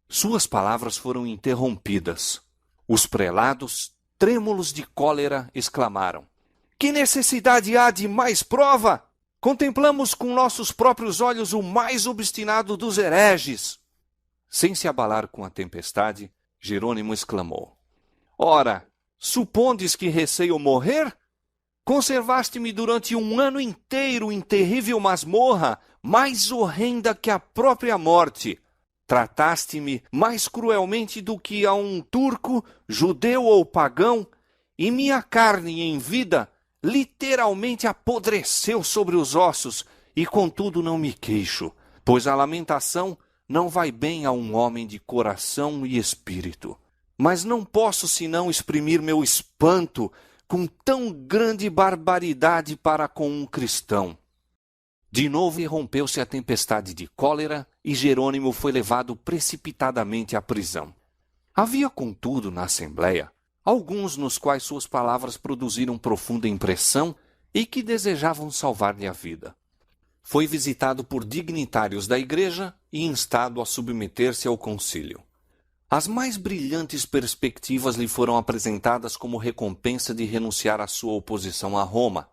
Suas palavras foram interrompidas. Os prelados, trêmulos de cólera, exclamaram: que necessidade há de mais prova? Contemplamos com nossos próprios olhos o mais obstinado dos hereges. Sem se abalar com a tempestade, Jerônimo exclamou: ora, supondes que receio morrer? Conservaste-me durante um ano inteiro em terrível masmorra, mais horrenda que a própria morte. Trataste-me mais cruelmente do que a um turco, judeu ou pagão, e minha carne em vida literalmente apodreceu sobre os ossos, e contudo não me queixo, pois a lamentação não vai bem a um homem de coração e espírito. Mas não posso senão exprimir meu espanto com tão grande barbaridade para com um cristão. De novo irrompeu-se a tempestade de cólera e Jerônimo foi levado precipitadamente à prisão. Havia, contudo, na Assembleia, alguns nos quais suas palavras produziram profunda impressão e que desejavam salvar-lhe a vida. Foi visitado por dignitários da Igreja e instado a submeter-se ao concílio. As mais brilhantes perspectivas lhe foram apresentadas como recompensa de renunciar à sua oposição a Roma.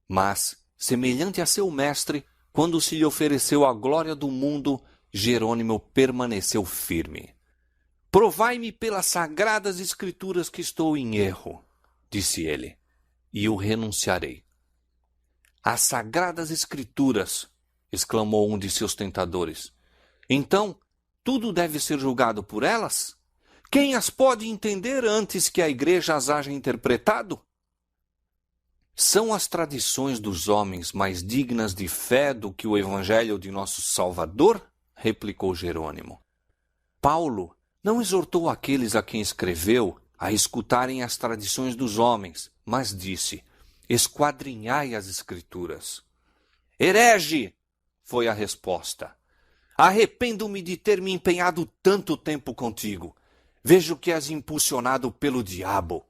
Mas, semelhante a seu mestre, quando se lhe ofereceu a glória do mundo, Jerônimo permaneceu firme. Provai-me pelas sagradas escrituras que estou em erro, disse ele, e o renunciarei. As sagradas escrituras, exclamou um de seus tentadores. Então, tudo deve ser julgado por elas? Quem as pode entender antes que a igreja as haja interpretado? São as tradições dos homens mais dignas de fé do que o evangelho de nosso Salvador? Replicou Jerônimo. Paulo não exortou aqueles a quem escreveu a escutarem as tradições dos homens, mas disse: esquadrinhai as escrituras. Herege! Foi a resposta. Arrependo-me de ter me empenhado tanto tempo contigo. Vejo que és impulsionado pelo diabo.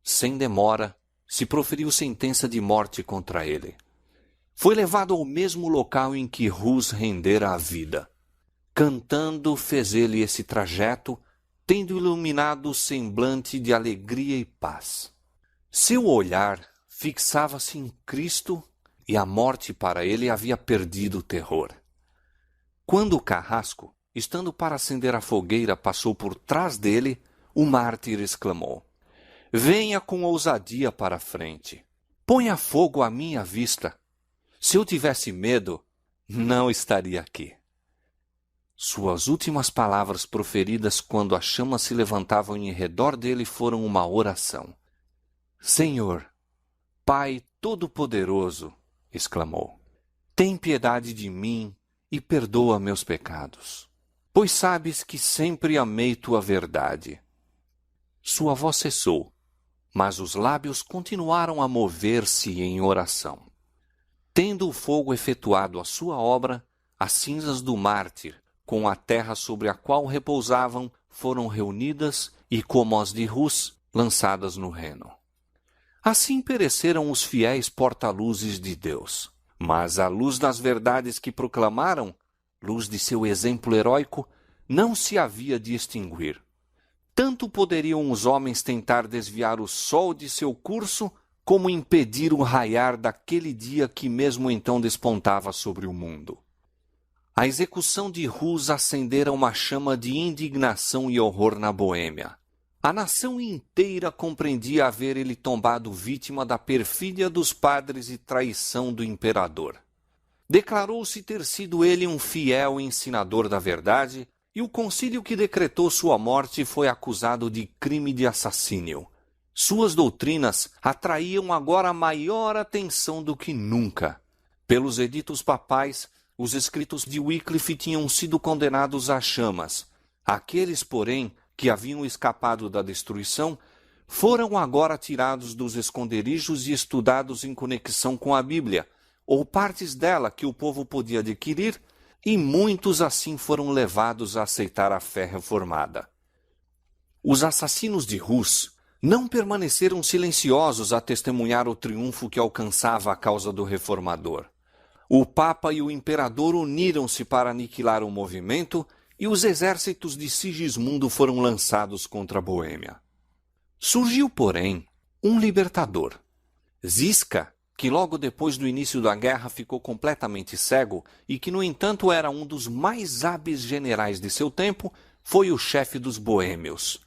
Sem demora, se proferiu sentença de morte contra ele. Foi levado ao mesmo local em que Rus rendera a vida. Cantando, fez ele esse trajeto, tendo iluminado o semblante de alegria e paz. Seu olhar fixava-se em Cristo e a morte para ele havia perdido o terror. Quando o carrasco, estando para acender a fogueira, passou por trás dele, o mártir exclamou: venha com ousadia para a frente. Ponha fogo à minha vista. Se eu tivesse medo, não estaria aqui. Suas últimas palavras proferidas quando as chamas se levantavam em redor dele foram uma oração. Senhor, Pai Todo-Poderoso, exclamou, tem piedade de mim e perdoa meus pecados, pois sabes que sempre amei tua verdade. Sua voz cessou, mas os lábios continuaram a mover-se em oração. Tendo o fogo efetuado a sua obra, as cinzas do mártir, com a terra sobre a qual repousavam, foram reunidas e, como as de Rus, lançadas no Reno. Assim pereceram os fiéis porta-luzes de Deus. Mas a luz das verdades que proclamaram, luz de seu exemplo heróico, não se havia de extinguir. Tanto poderiam os homens tentar desviar o sol de seu curso, como impedir o raiar daquele dia que mesmo então despontava sobre o mundo. A execução de Rus acendera uma chama de indignação e horror na Boêmia. A nação inteira compreendia haver ele tombado vítima da perfídia dos padres e traição do imperador. Declarou-se ter sido ele um fiel ensinador da verdade, e o concílio que decretou sua morte foi acusado de crime de assassínio. Suas doutrinas atraíam agora maior atenção do que nunca. Pelos editos papais, os escritos de Wycliffe tinham sido condenados às chamas. Aqueles, porém, que haviam escapado da destruição, foram agora tirados dos esconderijos e estudados em conexão com a Bíblia, ou partes dela que o povo podia adquirir, e muitos assim foram levados a aceitar a fé reformada. Os assassinos de Rus não permaneceram silenciosos a testemunhar o triunfo que alcançava a causa do reformador. O Papa e o Imperador uniram-se para aniquilar o movimento e os exércitos de Sigismundo foram lançados contra a Boêmia. Surgiu, porém, um libertador. Zisca, que logo depois do início da guerra ficou completamente cego e que, no entanto, era um dos mais hábeis generais de seu tempo, foi o chefe dos boêmios.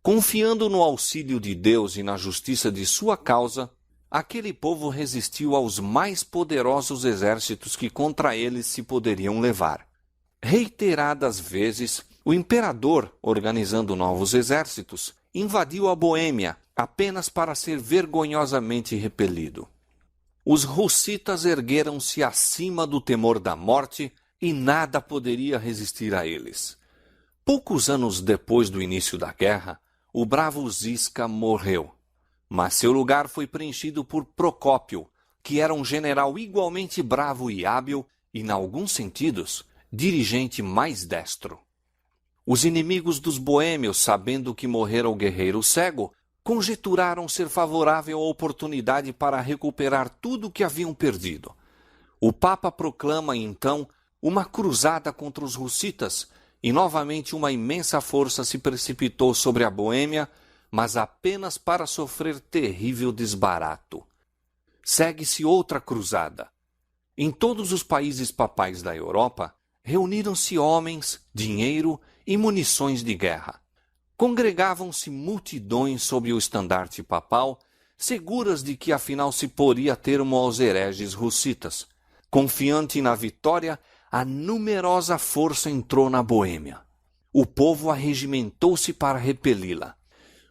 Confiando no auxílio de Deus e na justiça de sua causa, aquele povo resistiu aos mais poderosos exércitos que contra eles se poderiam levar. Reiteradas vezes, o imperador, organizando novos exércitos, invadiu a Boêmia apenas para ser vergonhosamente repelido. Os russitas ergueram-se acima do temor da morte e nada poderia resistir a eles. Poucos anos depois do início da guerra, o bravo Zisca morreu, mas seu lugar foi preenchido por Procópio, que era um general igualmente bravo e hábil e, em alguns sentidos, dirigente mais destro. Os inimigos dos boêmios, sabendo que morrera o guerreiro cego, conjeturaram ser favorável a oportunidade para recuperar tudo o que haviam perdido. O Papa proclama, então, uma cruzada contra os russitas, e novamente uma imensa força se precipitou sobre a Boêmia, mas apenas para sofrer terrível desbarato. segue-se outra cruzada. Em todos os países papais da Europa, reuniram-se homens, dinheiro e munições de guerra. Congregavam-se multidões sob o estandarte papal, seguras de que afinal se poria termo aos hereges russitas. Confiante na vitória, a numerosa força entrou na Boêmia. O povo arregimentou-se para repeli-la.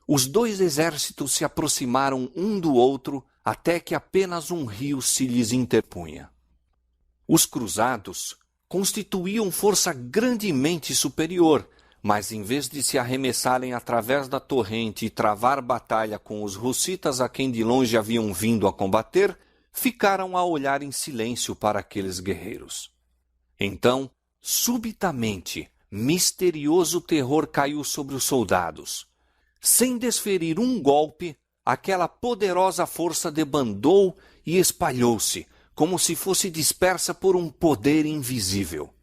Os dois exércitos se aproximaram um do outro até que apenas um rio se lhes interpunha. Os cruzados constituíam força grandemente superior, mas em vez de se arremessarem através da torrente e travar batalha com os russitas a quem de longe haviam vindo a combater, ficaram a olhar em silêncio para aqueles guerreiros. Então, subitamente, misterioso terror caiu sobre os soldados. Sem desferir um golpe, aquela poderosa força debandou e espalhou-se, como se fosse dispersa por um poder invisível.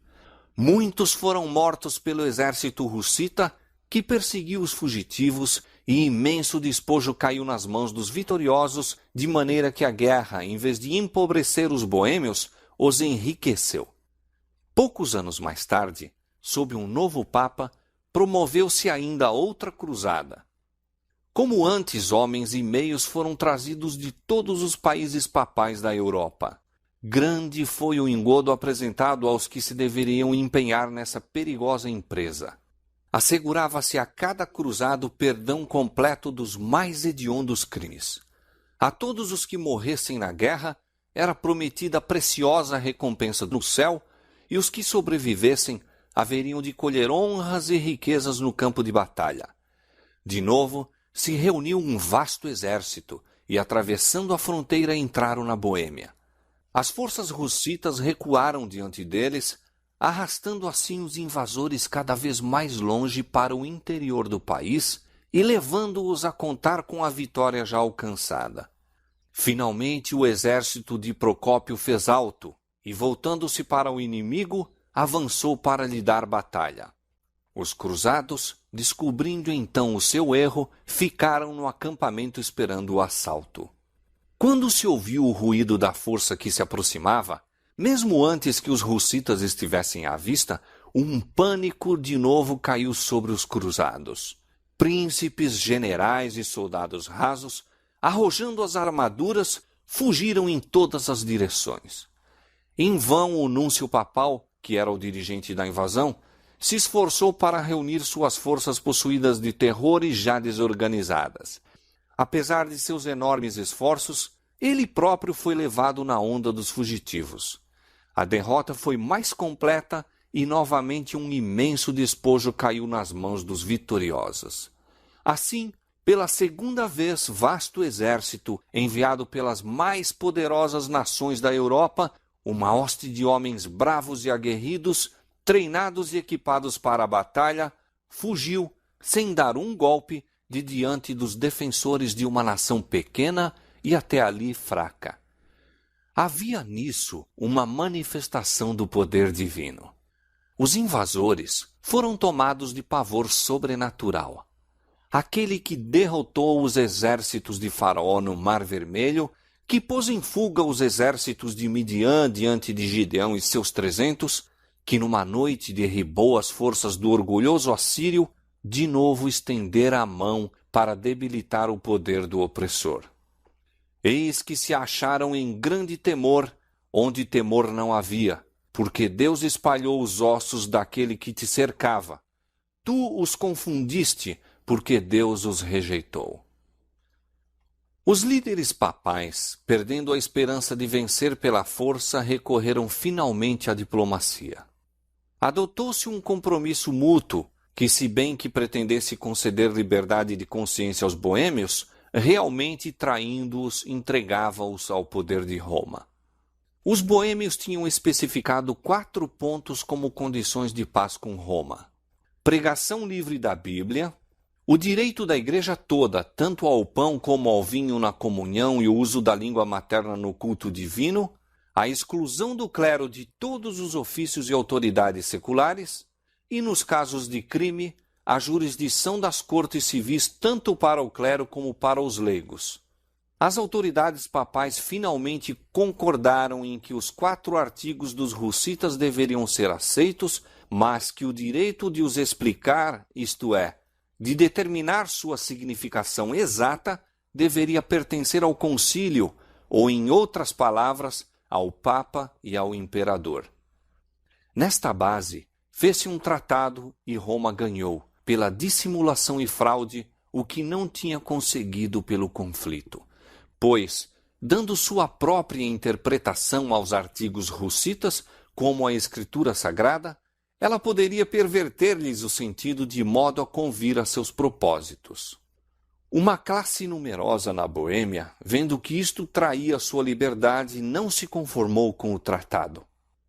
Muitos foram mortos pelo exército russita, que perseguiu os fugitivos, e imenso despojo caiu nas mãos dos vitoriosos, de maneira que a guerra, em vez de empobrecer os boêmios, os enriqueceu. Poucos anos mais tarde, sob um novo papa, promoveu-se ainda outra cruzada. Como antes, homens e meios foram trazidos de todos os países papais da Europa. Grande foi o engodo apresentado aos que se deveriam empenhar nessa perigosa empresa. Assegurava-se a cada cruzado perdão completo dos mais hediondos crimes. A todos os que morressem na guerra era prometida preciosa recompensa no céu, e os que sobrevivessem haveriam de colher honras e riquezas no campo de batalha. De novo, se reuniu um vasto exército e, atravessando a fronteira, entraram na Boêmia. As forças russitas recuaram diante deles, arrastando assim os invasores cada vez mais longe para o interior do país e levando-os a contar com a vitória já alcançada. Finalmente o exército de Procópio fez alto e, voltando-se para o inimigo, avançou para lhe dar batalha. Os cruzados, descobrindo então o seu erro, ficaram no acampamento esperando o assalto. Quando se ouviu o ruído da força que se aproximava, mesmo antes que os russitas estivessem à vista, um pânico de novo caiu sobre os cruzados. Príncipes, generais e soldados rasos, arrojando as armaduras, fugiram em todas as direções. Em vão o núncio papal, que era o dirigente da invasão, se esforçou para reunir suas forças possuídas de terror e já desorganizadas. Apesar de seus enormes esforços, ele próprio foi levado na onda dos fugitivos. A derrota foi mais completa e novamente um imenso despojo caiu nas mãos dos vitoriosos. Assim, pela segunda vez, vasto exército, enviado pelas mais poderosas nações da Europa, uma hoste de homens bravos e aguerridos, treinados e equipados para a batalha, fugiu, sem dar um golpe, de diante dos defensores de uma nação pequena e até ali fraca. Havia nisso uma manifestação do poder divino. Os invasores foram tomados de pavor sobrenatural. Aquele que derrotou os exércitos de Faraó no Mar Vermelho, que pôs em fuga os exércitos de Midian diante de Gideão e seus 300, que numa noite derribou as forças do orgulhoso assírio, de novo estendera a mão para debilitar o poder do opressor. Eis que se acharam em grande temor, onde temor não havia, porque Deus espalhou os ossos daquele que te cercava. Tu os confundiste, porque Deus os rejeitou. Os líderes papais, perdendo a esperança de vencer pela força, recorreram finalmente à diplomacia. Adotou-se um compromisso mútuo que, se bem que pretendesse conceder liberdade de consciência aos boêmios, realmente traindo-os, entregava-os ao poder de Roma. Os boêmios tinham especificado 4 pontos como condições de paz com Roma: pregação livre da Bíblia, o direito da igreja toda, tanto ao pão como ao vinho na comunhão e o uso da língua materna no culto divino, a exclusão do clero de todos os ofícios e autoridades seculares, e, nos casos de crime, a jurisdição das cortes civis tanto para o clero como para os leigos. As autoridades papais finalmente concordaram em que os 4 artigos dos hussitas deveriam ser aceitos, mas que o direito de os explicar, isto é, de determinar sua significação exata, deveria pertencer ao concílio, ou, em outras palavras, ao Papa e ao Imperador. Nesta base, fez-se um tratado e Roma ganhou, pela dissimulação e fraude, o que não tinha conseguido pelo conflito. Pois, dando sua própria interpretação aos artigos hussitas, como a Escritura Sagrada, ela poderia perverter-lhes o sentido de modo a convir a seus propósitos. Uma classe numerosa na Boêmia, vendo que isto traía sua liberdade, não se conformou com o tratado.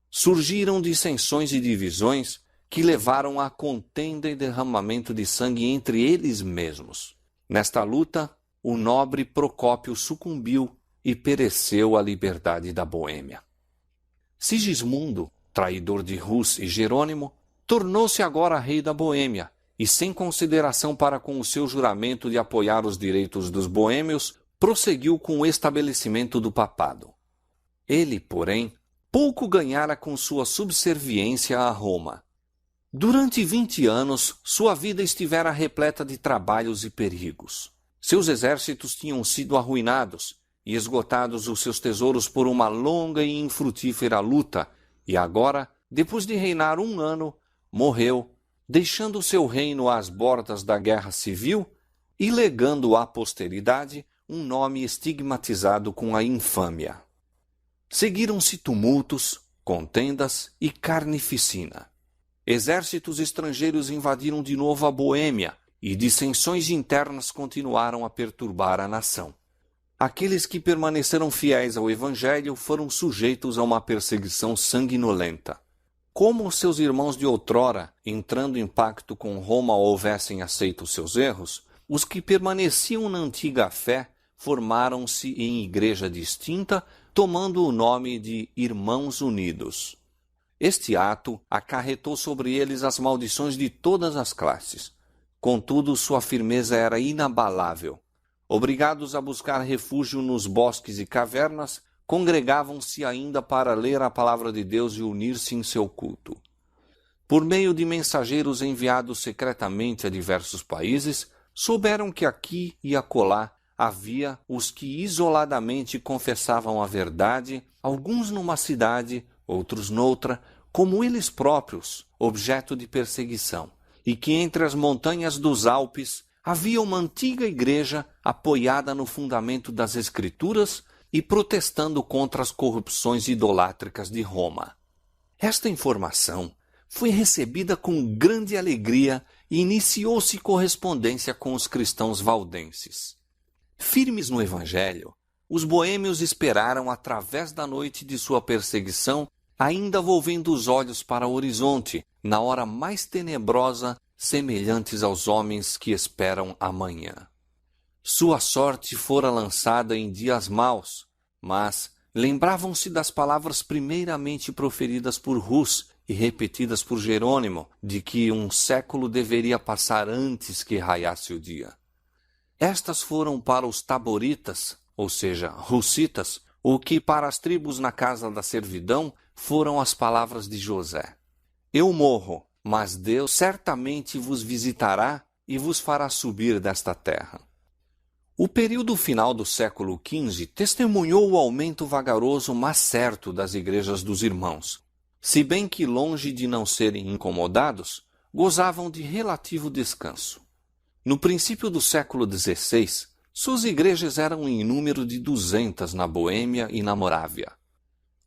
Surgiram dissensões e divisões que levaram à contenda e derramamento de sangue entre eles mesmos. Nesta luta, o nobre Procópio sucumbiu e pereceu a liberdade da Boêmia. Sigismundo, traidor de Rus e Jerônimo, tornou-se agora rei da Boêmia e, sem consideração para com o seu juramento de apoiar os direitos dos boêmios, prosseguiu com o estabelecimento do papado. Ele, porém, pouco ganhara com sua subserviência a Roma. Durante 20 anos, sua vida estivera repleta de trabalhos e perigos. Seus exércitos tinham sido arruinados e esgotados os seus tesouros por uma longa e infrutífera luta, e agora, depois de reinar 1 ano, morreu, deixando seu reino às bordas da guerra civil e legando à posteridade um nome estigmatizado com a infâmia. Seguiram-se tumultos, contendas e carnificina. Exércitos estrangeiros invadiram de novo a Boêmia e dissensões internas continuaram a perturbar a nação. Aqueles que permaneceram fiéis ao Evangelho foram sujeitos a uma perseguição sanguinolenta. Como seus irmãos de outrora, entrando em pacto com Roma, houvessem aceito seus erros, os que permaneciam na antiga fé formaram-se em igreja distinta, tomando o nome de Irmãos Unidos. Este ato acarretou sobre eles as maldições de todas as classes. Contudo, sua firmeza era inabalável. Obrigados a buscar refúgio nos bosques e cavernas, congregavam-se ainda para ler a palavra de Deus e unir-se em seu culto. Por meio de mensageiros enviados secretamente a diversos países, souberam que aqui e acolá havia os que isoladamente confessavam a verdade, alguns numa cidade, outros noutra, como eles próprios, objeto de perseguição, e que entre as montanhas dos Alpes havia uma antiga igreja apoiada no fundamento das Escrituras e protestando contra as corrupções idolátricas de Roma. Esta informação foi recebida com grande alegria e iniciou-se correspondência com os cristãos valdenses. Firmes no Evangelho, os boêmios esperaram através da noite de sua perseguição, ainda volvendo os olhos para o horizonte, na hora mais tenebrosa, semelhantes aos homens que esperam amanhã. Sua sorte fora lançada em dias maus, mas lembravam-se das palavras primeiramente proferidas por Rus e repetidas por Jerônimo, de que um século deveria passar antes que raiasse o dia. Estas foram para os taboritas, ou seja, hussitas, o que para as tribos na casa da servidão foram as palavras de José. Eu morro, mas Deus certamente vos visitará e vos fará subir desta terra. O período final do século XV testemunhou o aumento vagaroso, mas certo, das igrejas dos irmãos. Se bem que, longe de não serem incomodados, gozavam de relativo descanso. No princípio do século XVI, suas igrejas eram em número de 200 na Boêmia e na Morávia.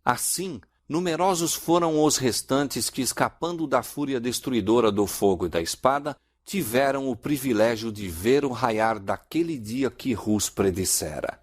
Assim, numerosos foram os restantes que, escapando da fúria destruidora do fogo e da espada, tiveram o privilégio de ver o raiar daquele dia que Rus predissera.